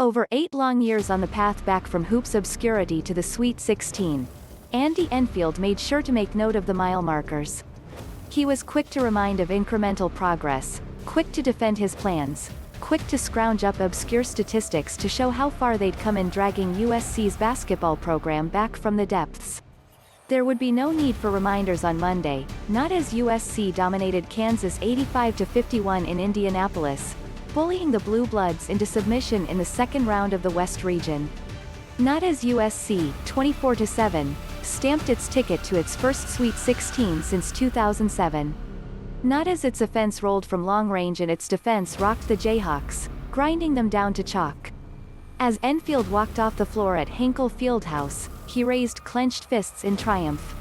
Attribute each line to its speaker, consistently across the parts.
Speaker 1: Over 8 long years on the path back from hoops obscurity to the Sweet 16, Enfield made sure to make note of the mile markers. He was quick to remind of incremental progress, quick to defend his plans, quick to scrounge up obscure statistics to show how far they'd come in dragging USC's basketball program back from the depths. There would be no need for reminders on Monday, not as USC dominated Kansas 85-51 in Indianapolis, bullying the Blue Bloods into submission in the second round of the West region. Not as USC, 24-7, stamped its ticket to its first Sweet 16 since 2007. Not as its offense rolled from long range and its defense rocked the Jayhawks, grinding them down to chalk. As Enfield walked off the floor at Hinkle Fieldhouse, he raised clenched fists in triumph.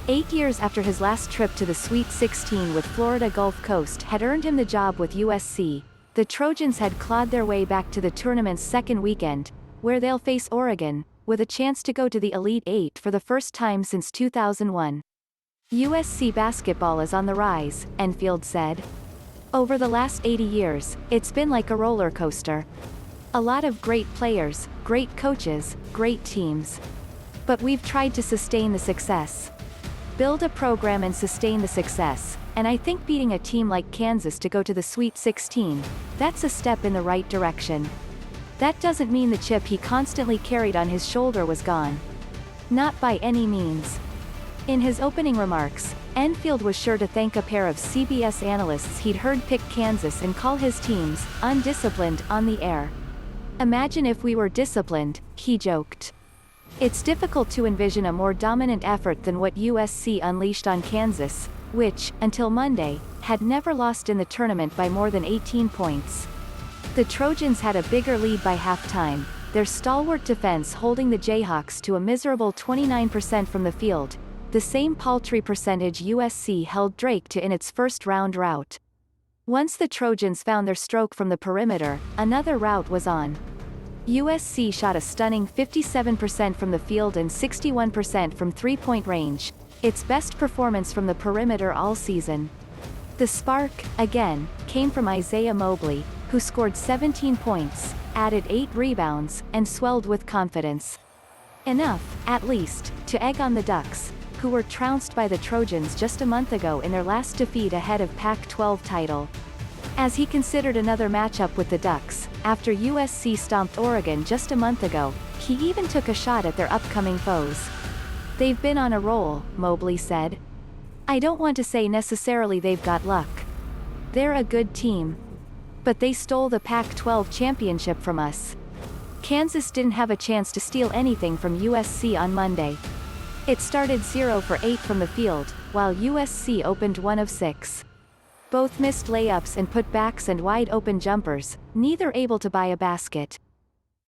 Speaker 1: 8 years after his last trip to the Sweet 16 with Florida Gulf Coast had earned him the job with USC, the Trojans had clawed their way back to the tournament's second weekend, where they'll face Oregon, with a chance to go to the Elite Eight for the first time since 2001. USC basketball is on the rise, Enfield said. Over the last 80 years, it's been like a roller coaster. A lot of great players, great coaches, great teams. But we've tried to sustain the success. Build a program and sustain the success, and I think beating a team like Kansas to go to the Sweet 16, that's a step in the right direction. That doesn't mean the chip he constantly carried on his shoulder was gone. Not by any means. In his opening remarks, Enfield was sure to thank a pair of CBS analysts he'd heard pick Kansas and call his teams undisciplined on the air. Imagine if we were disciplined, he joked. It's difficult to envision a more dominant effort than what USC unleashed on Kansas, which, until Monday, had never lost in the tournament by more than 18 points. The Trojans had a bigger lead by halftime, their stalwart defense holding the Jayhawks to a miserable 29% from the field, the same paltry percentage USC held Drake to in its first-round rout. Once the Trojans found their stroke from the perimeter, another rout was on. USC shot a stunning 57% from the field and 61% from three-point range, its best performance from the perimeter all season. The spark, again, came from Isaiah Mobley, who scored 17 points, added 8 rebounds, and swelled with confidence. Enough, at least, to egg on the Ducks, who were trounced by the Trojans just a month ago in their last defeat ahead of Pac-12 title. As he considered another matchup with the Ducks, after USC stomped Oregon just a month ago, he even took a shot at their upcoming foes. They've been on a roll, Mobley said. I don't want to say necessarily they've got luck. They're a good team. But they stole the Pac-12 championship from us. Kansas didn't have a chance to steal anything from USC on Monday. It started 0 for 8 from the field, while USC opened 1 of 6. Both missed layups and putbacks and wide-open jumpers, neither able to buy a basket.